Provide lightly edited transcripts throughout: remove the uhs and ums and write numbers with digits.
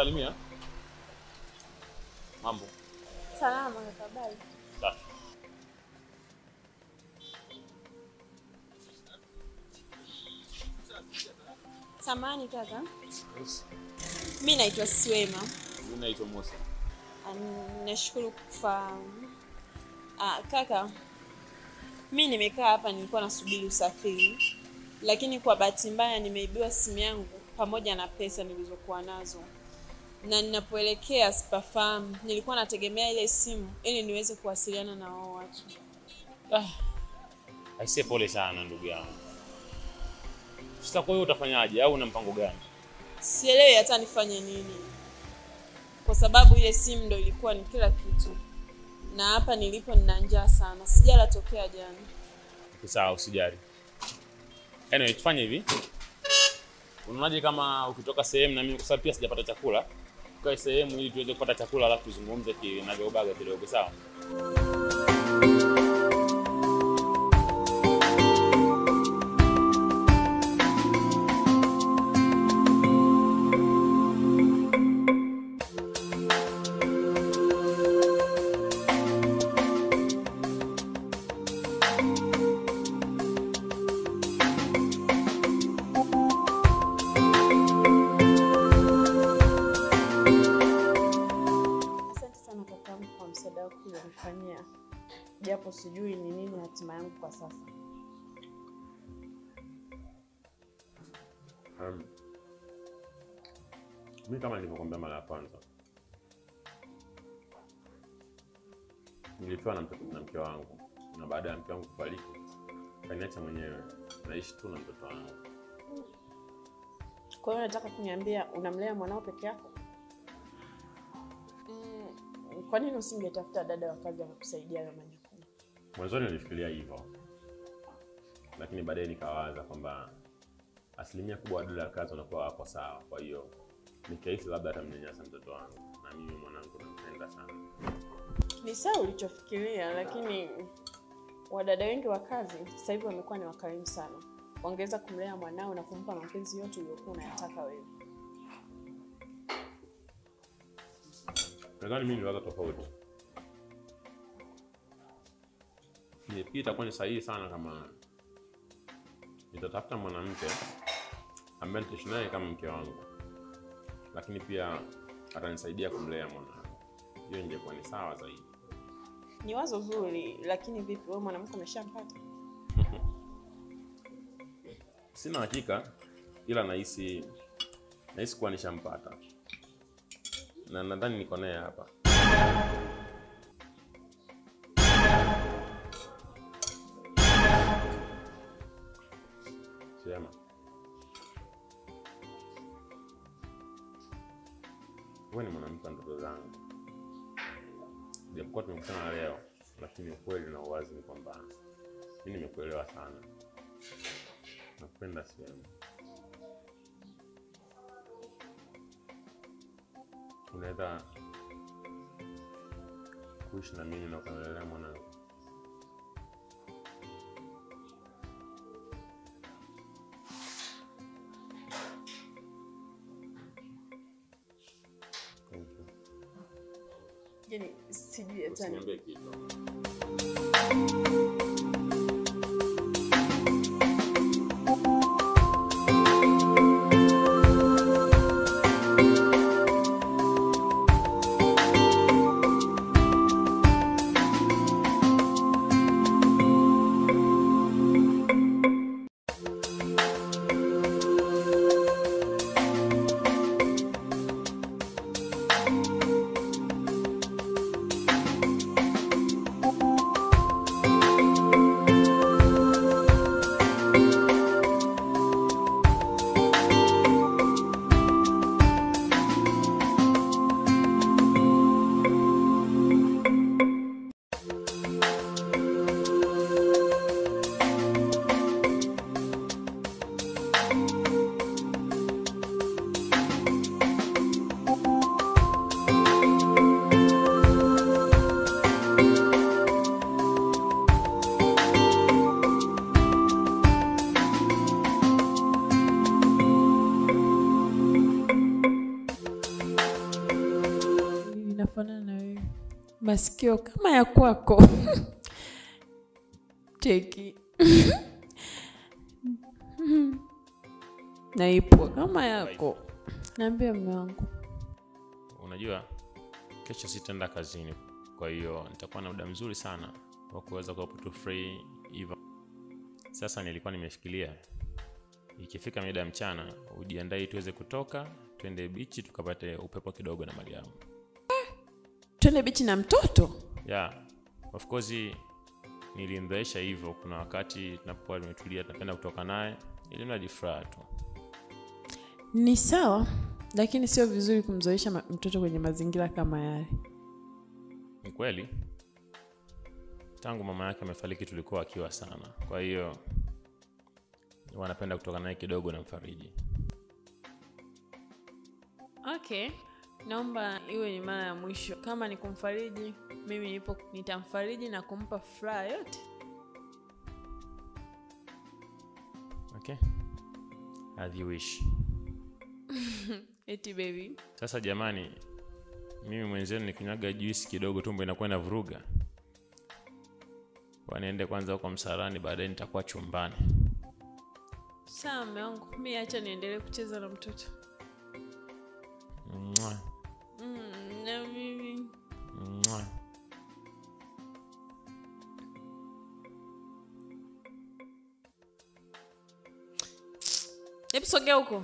Salimia. Mambo. Salama kaka, bali. Safi. Samahani kaka. Yes. Mimi naitwa Swema. Mimi naitwa Musa. Nashukuru kufahamu. Kaka, mimi nimekaa hapa nilikuwa nasubiri usafiri. Lakini kwa bahati mbaya nimeibiwa simu yangu pamoja na pesa nilizokuwa nazo. Na ninapoelekea sipafahamu. Nilikuwa nategemea ile simu ili niweze kuwasiliana na wao watu. Aisee, pole sana ndugu yangu. Sasa kwa hiyo utafanyaje au una mpango gani? Sielewi hata nifanye nini. Kwa sababu ile simu ndio ilikuwa ni kila kitu. Na hapa nilipo nina njaa sana. Sijala tokea jana. Sawa, usijali. Anyway, tufanye hivi. Unaonaje kama ukitoka sehemu na mimi kwa sababu pia sijapata chakula, tukae sehemu ili tuweze kupata chakula alafu tuzungumze kinavyobaga kidogo, sawa? Kunifanyia japo sijui ni nini hatima yangu kwa sasa. Mimi kama nilivyokuambia mara ya kwanza, nilifiwa na mke wangu, na baada ya mke wangu kufariki kaniacha mwenyewe, naishi tu na mtoto wangu. Kwa hiyo nataka kuniambia unamlea mwanao peke yako? Kwa nini usingetafuta dada wa kazi akakusaidia na majukumu? Mwanzoni nilifikiria hivyo. Lakini baadaye nikawaza kwamba asilimia kubwa ya dada wa kazi wanakuwa hapo sawa. Kwa hiyo nikahisi labda atamnyanyasa mtoto wangu, na mimi mwanangu nampenda sana. Ni sawa ulichofikiria, lakini wadada wengi wa kazi sasa hivi wamekuwa ni wakarimu sana. Wangeweza kumlea mwanao na kumpa mapenzi yote uliyokuwa unayataka wewe. Nadhani mimi niwaza tofauti. Nifikiri itakuwa ni sahihi sana kama nitatafuta mwanamke ambaye nitaishi naye kama mke wangu, lakini pia atanisaidia kumlea mwanangu. Hiyo ingekuwa ni sawa zaidi. Ni wazo zuri, lakini vipi wewe mwanamke umeshampata? Sina hakika, ila nahisi kuwa nishampata. Na nadhani niko naye hapa. Sema. Wewe ni mwanamke wa ndoto zangu. Japokuwa tumekutana leo, lakini ukweli na uwazi ni kwamba mimi nimekuelewa sana. Nakupenda Sema. Unaweza kuishi na mimi na kunilea mwanangu? Yaani sijui hata niambie kitu. masikio kama ya kwako. Cheki. Na ipo kama yako. Naambia mume wangu. Unajua kesho sitaenda kazini. Kwa hiyo nitakuwa na muda mzuri sana wa kuweza kuwa tu free hivyo. Sasa nilikuwa nimefikiria ikifika mida mchana ujiandae tuweze kutoka twende beach tukapate upepo kidogo na Mariam. Twende beach na mtoto? Yeah. Of course nilimdhaisha hivyo, kuna wakati tunapokuwa tumetulia tunapenda kutoka naye ili tunajifurahi tu. Ni sawa, lakini sio vizuri kumzoesha mtoto kwenye mazingira kama yale. Ni kweli. Tangu mama yake amefariki tulikuwa akiwa sana. Kwa hiyo wanapenda kutoka naye kidogo na mfariji. Okay. Naomba iwe ni mara ya mwisho. Kama ni kumfariji, mimi nitamfariji na kumpa furaha yote. Okay. As you wish. Eti baby. Sasa jamani, mimi mwenzenu nikinywaga juice kidogo tumbo inakuwa inavuruga. Wanaende kwanza huko msalani, baadaye nitakuwa chumbani. Sawa mume wangu, mimi acha niendelee kucheza na mtoto. Na mimi. Hebu sogea huko.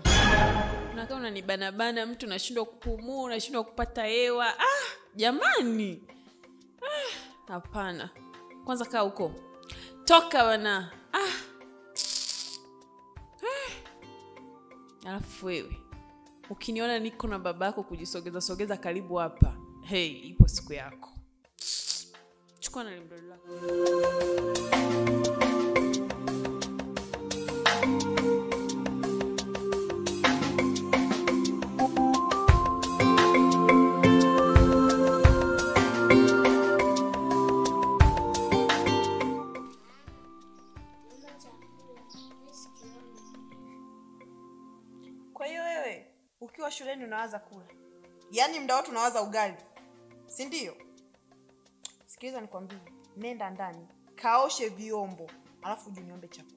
Unakaa unanibana mtu, unashindwa kupumua, unashindwa kupata hewa. Jamani. Hapana. Kwanza kaa huko. Toka bana. Alafu wewe ukiniona niko na babako kujisogeza karibu hapa, hey, ipo siku yako. Chukua na limdo lako. Kwa hiyo wewe ukiwa shuleni unawaza kula. Yaani muda wote unawaza ugali. Si ndio? Sikiliza nikwambie, nenda ndani, kaoshe vyombo, alafu uje niombe chakula.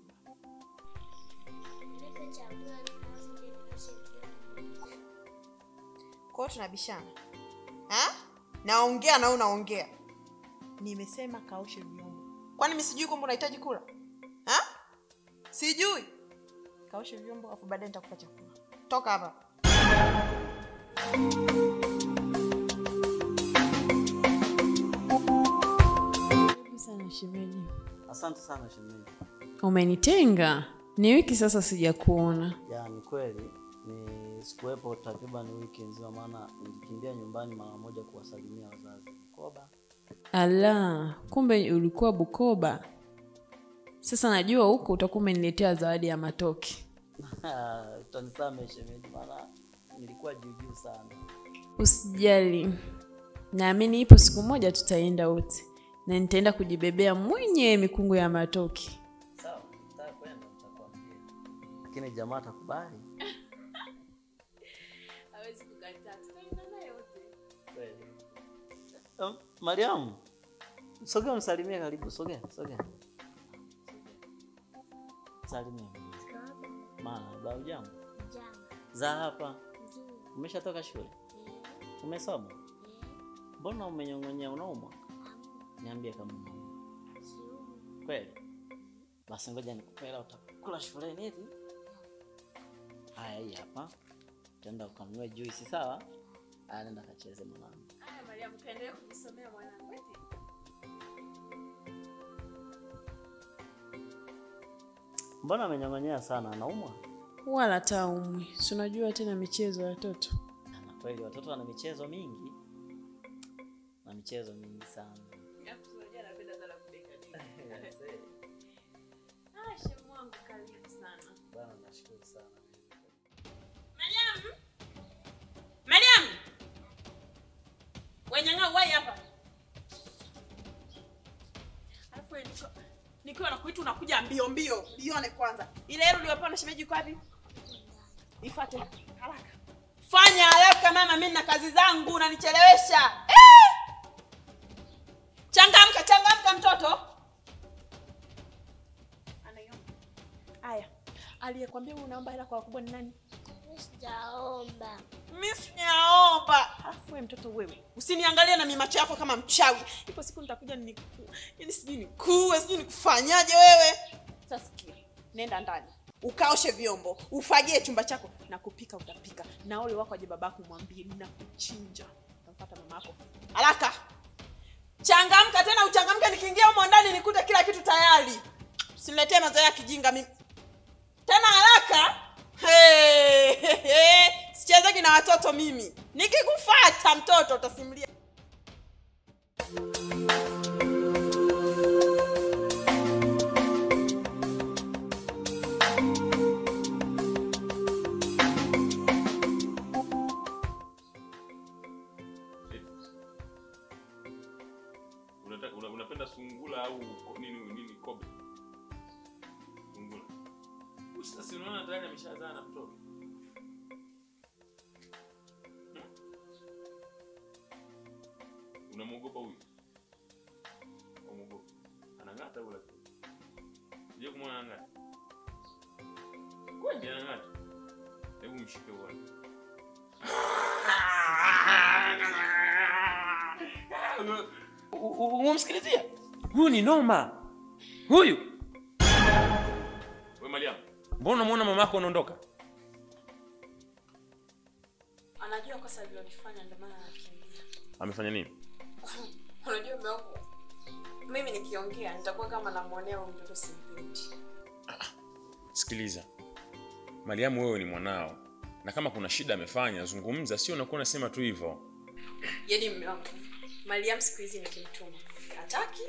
Kwa hiyo tunabishana. Naongea na unaongea. Nimesema kaoshe vyombo. Kwani mimi sijui kwamba unahitaji kula? Sijui. Kaoshe vyombo alafu baadaye nitakupa chakula. Toka hapa. Sana shemeji. Asante sana shemeji. Umenitenga. Ni wiki sasa sijakuona. Ya ni kweli, ni sikuwepo takriban wiki nzima, maana nilikimbia nyumbani mara moja kuwasalimia wazazi Bukoba. Ala, kumbe ulikuwa Bukoba. Sasa najua huko utakuwa umeniletea zawadi ya matoke. Utanisamehe shemeji, maana nilikuwa juu sana. Usijali. Naamini ipo siku moja tutaenda wote. Na nitaenda kujibebea mwenye mikungu ya matoke. Sawa, nitakwenda nitakwambia. Lakini jamaa atakubali? Hawezi kukataa. Tutaenda naye wote. Kweli. Mariam, sogea msalimie karibu, sogea. Salimia. Baba ujambo? Jambo. Za hapa? Nzuri. Umeshatoka shule? Umesoma? Mbona umenyong'onyea, unaumwa? Niambie kama unaumwa. Siumu. Kweli? Basi ngoja nikupe hela utakula shuleni eti. Haya hii hapa. Tenda ukanunue juice, sawa? Haya nenda kacheze mwanangu. Haya Mariam, kaendelee kujisomea mwanangu eti. Mbona amenyong'onyea sana, anaumwa? Wala taumwi. Si unajua tena michezo ya watoto. Na kweli watoto wana michezo mingi. Na michezo mingi sana. Unajua napenda sana kudeka nini. Shemu wangu karibu sana. Bana nashukuru sana. Mariam! Wenyanga wai hapa. Alafu nikiwa nakuita unakuja mbio. Lione kwanza. Ile hero uliopewa na shemeji kwa wapi? Ifuate haraka. Fanya haraka mama, mimi na kazi zangu unanichelewesha. unamwaga mtoto? Anaiomba. Aya. Aliyekwambia unaomba hela kwa wakubwa ni nani? Sijaomba. Mimi sijaomba. Alafu wewe mtoto wewe, usiniangalie na mimacho yako kama mchawi. Ipo siku nitakuja yaani sijui nikuue, sijui nikufanyaje wewe. Sasa sikia. Nenda ndani. Ukaoshe vyombo, ufagie chumba chako na kupika utapika. Na ole wako aje babako mwambie ninakuchinja. Utampata mama yako. Haraka. Changamka tena uchangamke nikiingia huko ndani nikute kila kitu tayari. Usiniletee mazoea ya kijinga mimi. Tena haraka. Sichezeki na watoto mimi. Nikikufuata mtoto utasimulia. Unapenda sungula au nini kobe? Sungula. Sasa unaona tayari ameshazaa na mtoto. Unamuogopa huyu? Unamuogopa? Anangata wala kitu. Je, kumwona anangata? Kwani anangata? Hebu mshike uone. Umemsikilizia? Huyu ni noma. Huyu. Wewe Mariam, mbona unamuona mamako anaondoka? Anajua kosa alilofanya ndio maana anakimbia. amefanya nini? Unajua mwanangu, mimi nikiongea nitakuwa kama namuonea huyo mtoto simpendi. Sikiliza. Mariam, wewe ni mwanao. Na kama kuna shida amefanya, zungumza, sio unakuwa unasema tu hivyo. Yaani mume wangu, Mariam siku hizi nikimtuma hataki,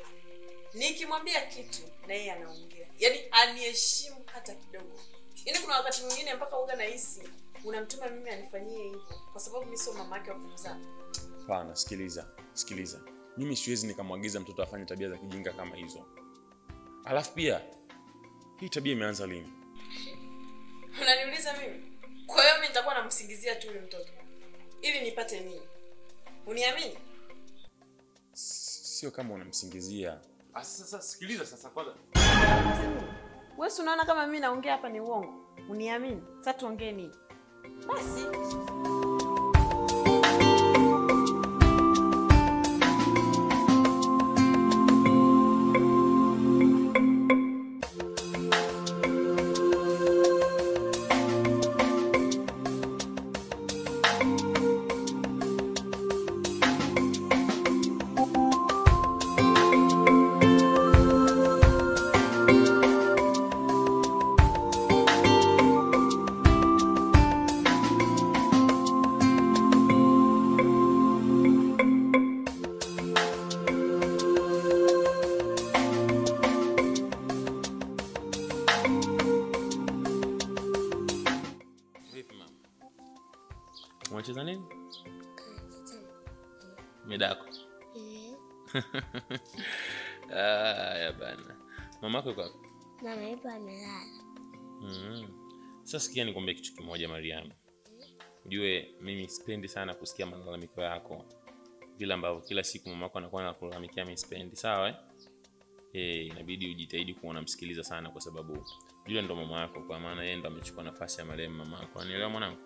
nikimwambia kitu na yeye anaongea. Yaani aniheshimu hata kidogo. Yaani kuna wakati mwingine mpaka uga nahisi unamtuma mimi anifanyie hivyo kwa sababu mimi sio mama yake wa kumzaa. Hapana, sikiliza. Mimi siwezi nikamwagiza mtoto afanye tabia za kijinga kama hizo. Alafu pia hii tabia imeanza lini? Unaniuliza mimi? Kwa hiyo mimi nitakuwa namsingizia tu yule mtoto. Ili nipate nini? Uniamini? Sio kama unamsingizia. Sasa sikiliza sasa kwanza. Wewe unaona kama mimi naongea hapa ni uongo? Uniamini? Sasa tuongee nini? Basi. Unacheza nini? Medako. Ya bana. Mamako yuko wapi? Mama yupo amelala. Sasa sikia nikwambie kitu kimoja Mariam. Ujue mimi sipendi sana kusikia malalamiko yako. Vile ambavyo kila siku mamako anakuwa anakulalamikia mimi sipendi, sawa inabidi ujitahidi kuwa unamsikiliza sana kwa sababu yule ndo mama yako, kwa maana yeye ndo amechukua nafasi ya marehemu mamako. Unielewa mwanangu?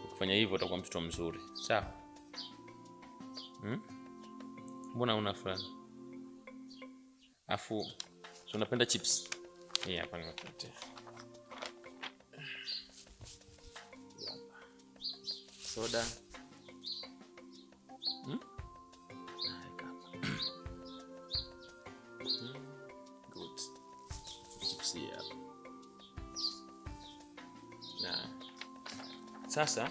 Ukifanya hivyo utakuwa mtoto mzuri, sawa? Mbona una furaha? Afu unapenda chips? Hapa nimekuletea. Soda. Good. Chips hapa. Sasa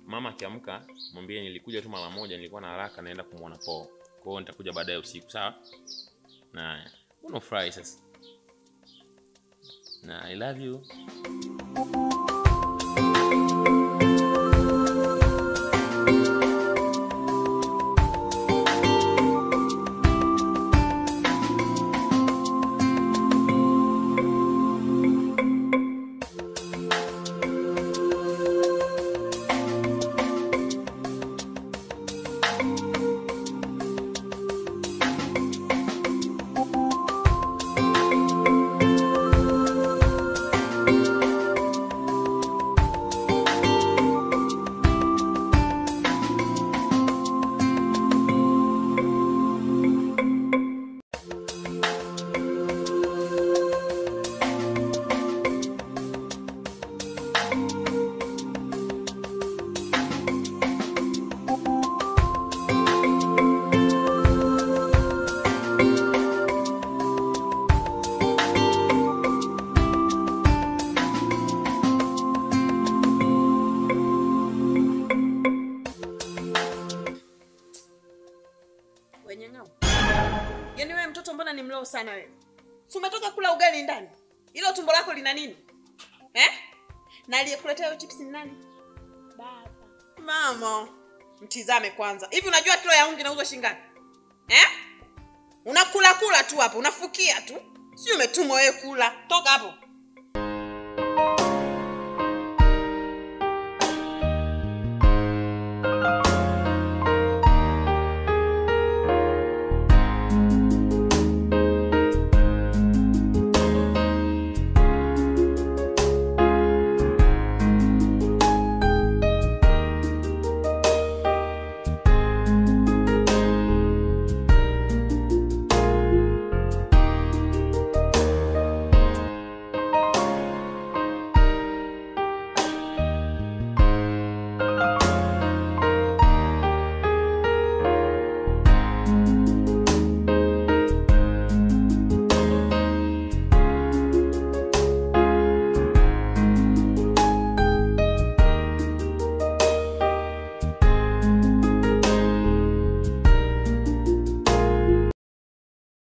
mama akiamka mwambie nilikuja tu mara moja, nilikuwa na haraka naenda kumuona Paul. Kwa hiyo nitakuja baadaye usiku, sawa? Na unafurahi sasa. Na I love you. wewe. Si umetoka kula ugali ndani? Hilo tumbo lako lina nini? Na aliyekuletea hiyo chips ni nani? Baba. Mama, mtizame kwanza. Hivi unajua kilo ya unga inauzwa shilingi ngapi? Unakula tu hapo, unafukia tu. Si umetumwa wewe kula. Toka hapo.